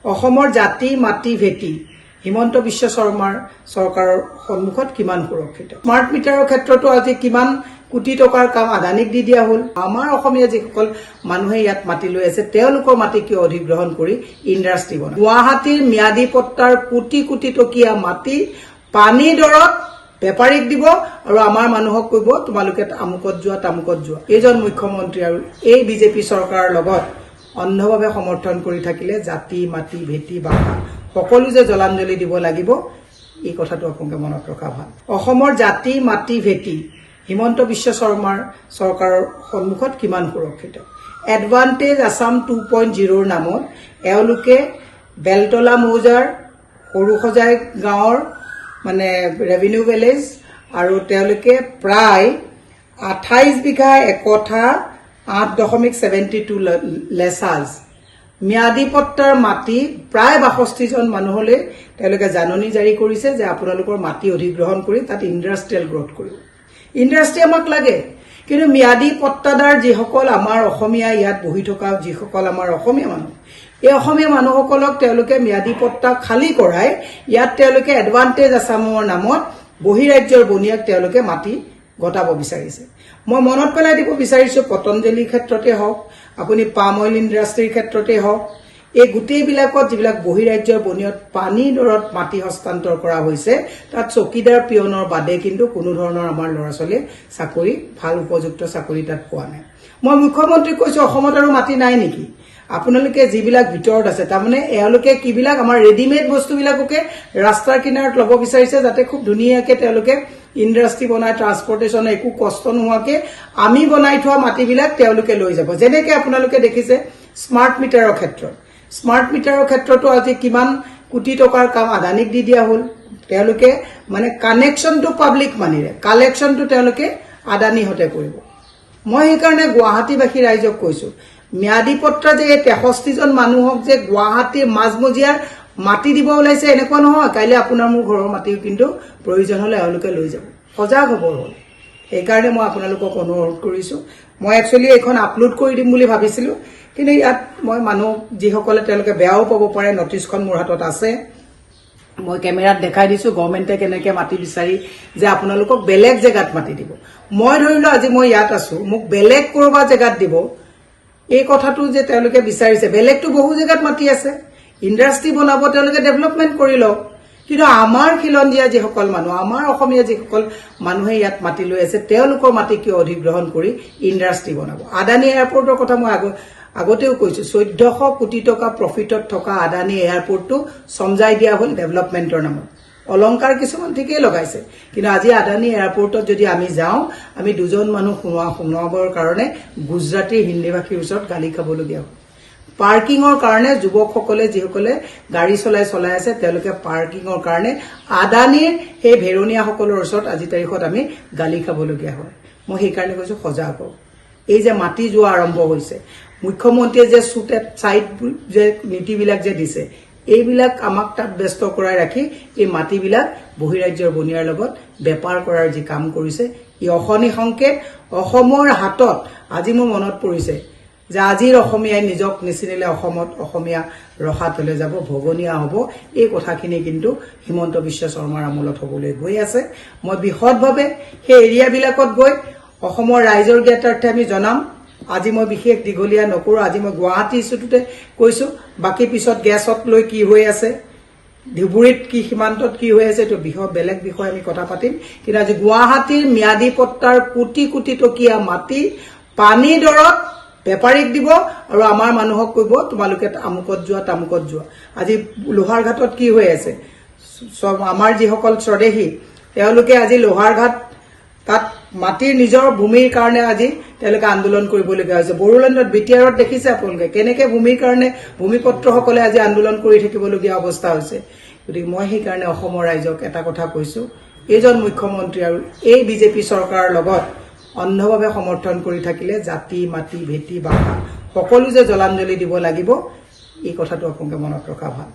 অসমৰ জাতি মাটি ভেটি হিমন্ত বিশ্ব শৰ্মাৰ চৰকাৰৰ সন্মুখত কিমান সুৰক্ষিত স্মাৰ্ট মিটাৰৰ ক্ষেত্ৰতো আজি কিমান কোটি টকাৰ কাম আদানীক দি দিয়া হল আমাৰ অসমীয়া যিসকল মানুহে ইয়াত মাটি লৈ আছে তেওঁলোকৰ মাটি কিয় অধিগ্ৰহণ কৰি ইণ্ডাষ্ট্ৰী বনায় গুৱাহাটীৰ ম্যাদী পট্টাৰ কোটি কোটি টকীয়া মাটি পানী দৰত বেপাৰীক দিব আৰু আমাৰ মানুহক কইব তোমালোকে আমুকত যোৱা তামুকত যোৱা এজন মুখ্যমন্ত্ৰী আৰু এই বিজেপি চৰকাৰৰ লগত অন্ধভাৱে সমৰ্থন কৰি থাকিলে জাতি মাটি ভেটি ভাষা সকলো যে জলাঞ্জলি দিব লাগিব এই কথাটো আপোনালোকে মনত ৰখা ভাল অসমৰ জাতি মাটি ভেটি হিমন্ত বিশ্ব শৰ্মাৰ চৰকাৰৰ সন্মুখত কিমান সুৰক্ষিত এডভান্টেজ আসাম 2.0 ৰ নামত এওঁলোকে বেলতলা মৌজাৰ সৰুসজাই গাঁৱৰ মানে ৰেভিনিউ ভিলেজ আৰু তেওঁলোকে প্ৰায় 28 বিঘা একঠা 8.72 লেছাজ ম্যাদী পট্টাৰ মাটি প্ৰায় 62 জন মানুহলৈ তেওঁলোকে জাননী জাৰি কৰিছে যে আপোনালোকৰ মাটি অধিগ্ৰহণ কৰি তাত ইণ্ডাষ্ট্ৰিয়েল গ্ৰোথ কৰিব ইণ্ডাষ্ট্ৰি আমাক লাগে কিন্তু ম্যাদী পট্টাদাৰ যিসকল আমাৰ অসমীয়া ইয়াত বহি থকা যিসকল আমাৰ অসমীয়া মানুহ এই অসমীয়া মানুহসকলক তেওঁলোকে ম্যাদী পট্টা খালি কৰাই ইয়াত তেওঁলোকে এডভান্টেজ আসামৰ নামত বহিৰাজ্যৰ বনিয়াক তেওঁলোকে মাটি গটাব বিচাৰিছে মই মনত পেলাই দিব বিচাৰিছো পতঞ্জলিৰ ক্ষেত্ৰতে হওক আপুনি পাম অইল ইণ্ডাষ্ট্ৰিৰ ক্ষেত্ৰতে হওক এই গুটেইবিলাকত যিবিলাক বহিৰাজ্যৰ বনিয়ত পানী দৰত মাটি হস্তান্তৰ কৰা হৈছে তাত চকীদাৰ পিয়নৰ বাদে কিন্তু কোনো ধৰণৰ আমাৰ ল'ৰা-ছোৱালীয়ে চাকৰি ভাল উপযুক্ত চাকৰি তাত পোৱা নাই মই মুখ্যমন্ত্ৰীক কৈছো অসমত আৰু মাটি নাই নেকি আপোনালোকে যিবিলাক ভিতৰত আছে তাৰমানে এওঁলোকে কিবিলাক আমাৰ ৰেডিমেড বস্তুবিলাককে ৰাস্তাৰ কিনাৰত ল'ব বিচাৰিছে যাতে খুব ধুনীয়াকে তেওঁলোকে ইণ্ডাষ্ট্ৰি বনাই ট্ৰান্সপৰ্টেশ্যন একো কষ্ট নোহোৱাকে আমি বনাই থোৱা মাটিবিলাক তেওঁলোকে লৈ যাব যেনেকে আপোনালোকে দেখিছে স্মাৰ্ট মিটাৰৰ ক্ষেত্ৰতো আজি কিমান কোটি টকাৰ কাম আদানীক দি দিয়া হল তেওঁলোকে মানে কানেকশ্যন টু পাব্লিক মানিৰে কালেকশ্যনটো তেওঁলোকে আদানী হতে কৰিব মই এই কাৰণে গুৱাহাটীবাসী ৰাইজক কৈছো ম্যাদী পট্টা যে 63 জন মানুহক যে গুৱাহাটীৰ মাজমজিয়াৰ মাটি দিব ওলাইছে এনেকুৱা নহয় কাইলে আপোনাৰ মোৰ ঘৰৰ মাটিও কিন্তু প্ৰয়োজন হলে এওঁলোকে লৈ যাব সজাগ হ'ব হল এই কাৰণে মই আপোনালোকক অনুৰোধ কৰিছো মই একচুয়ালি এখন আপলোড কৰি দিম বুলি ভাবিছিলো কিন্তু ইয়াত মই মানুহ যিসকলে তেওঁলোকে বেয়াও পাব পাৰে নটিছখন মোৰ হাতত আছে মই কেমেৰাত দেখাই দিছো গভৰ্ণমেণ্টে কেনেকৈ মাটি বিচাৰি যে আপোনালোকক বেলেগ জেগাত মাটি দিব মই ধৰিলো আজি মই ইয়াত আছো মোক বেলেগ কৰবা জেগাত দিব এই কথাটো যে তেওঁলোকে বিচাৰিছে বেলেগটো বহু জেগাত মাটি আছে ইণ্ডাষ্ট্ৰি বনাব তেওঁলোকে ডেভেলপমেন্ট কৰি লওক কিন্তু আমাৰ খিলঞ্জীয়া যিসকল মানুহ আমাৰ অসমীয়া যিসকল মানুহে ইয়াত মাটি লৈ আছে তেওঁলোকৰ মাটি কিয় অধিগ্ৰহণ কৰি ইণ্ডাষ্ট্ৰি বনাব আদানী এয়াৰপৰ্টৰ কথা মই আগতেও কৈছো 1400 কোটি টকা প্ৰফিটত থকা আদানী এয়াৰপৰ্টটো সমজাই দিয়া হল ডেভেলপমেন্টৰ নামত অলংকাৰ কিছুমান ঠিকই লগাইছে কিন্তু আজি আদানী এয়াৰপৰ্টত যদি আমি যাওঁ আমি দুজন মানুহ শুনাবৰ কাৰণে গুজৰাটী হিন্দী ভাষীৰ ওচৰত গালি খাবলগীয়া হয় পাৰ্কিংৰ কাৰণে যুৱকসকলে যিসকলে গাড়ী চলাই আছে তেওঁলোকে পাৰ্কিংৰ কাৰণে আদানীৰ সেই ভেৰনিয়াসকলৰ ওচৰত আজি তাৰিখত আমি গালি খাবলগীয়া হয় মই সেই কাৰণে কৈছো সজাগ হওক এই যে মাটি যোৱা আৰম্ভ হৈছে মুখ্যমন্ত্ৰীয়ে যে সুটেট সাইট যে নীতিবিলাক যে দিছে এইবিলাক আমাক তাত ব্যস্ত কৰাই ৰাখি এই মাটিবিলাক বহিৰাজ্যৰ বনিয়াৰ লগত বেপাৰ কৰাৰ যি কাম কৰিছে ই অখনি সংকেত অসমৰ হাতত আজি মোৰ মনত পৰিছে যে আজিৰ অসমীয়াই নিজক নিচিনিলে অসমত অসমীয়া ৰখাতলৈ যাব ভগনীয়া হ'ব এই কথাখিনি কিন্তু হিমন্ত বিশ্ব শৰ্মাৰ আমলত হ'বলৈ গৈ আছে মই বিহতভাৱে সেই এৰিয়াবিলাকত গৈ অসমৰ ৰাইজৰ জ্ঞাতাৰ্থে আমি জনাম আজি মই বিশেষ দীঘলীয়া নকৰো আজি মই গুৱাহাটী ইস্যুটোতে কৈছো বাকি পিছত গেছত লৈ কি হৈ আছে ধুবুৰীত কি সীমান্তত কি হৈ আছে তো বেলেগ বিষয় আমি কথা পাতিম কিন্তু আজি গুৱাহাটীৰ ম্যাদী পট্টাৰ কোটি কোটি টকীয়া মাটি পানী দৰত বেপাৰীক দিব আৰু আমাৰ মানুহক কইব তোমালোকে আমুকত যোৱা তামুকত যোৱা আজি লোহাৰঘাটত কি হৈ আছে সব আমাৰ যিসকল স্বদেশী তেওঁলোকে আজি লোহাৰঘাট তাত মাটিৰ নিজৰ ভূমিৰ কাৰণে আজি তেওঁলোকে আন্দোলন কৰিবলগীয়া হৈছে বড়োলেণ্ডত বিটিআৰত দেখিছে আপোনালোকে কেনেকৈ ভূমিৰ কাৰণে ভূমিপত্ৰসকলে আজি আন্দোলন কৰি থাকিবলগীয়া অৱস্থা হৈছে গতিকে মই সেই কাৰণে অসমৰ ৰাইজক এটা কথা কৈছো এজন মুখ্যমন্ত্ৰী আৰু এই বিজেপি চৰকাৰৰ লগত অন্ধভাৱে সমৰ্থন কৰি থাকিলে জাতি মাটি ভেটি ভাষা সকলো যে জলাঞ্জলি দিব লাগিব এই কথাটো আপোনালোকে মনত ৰখা ভাল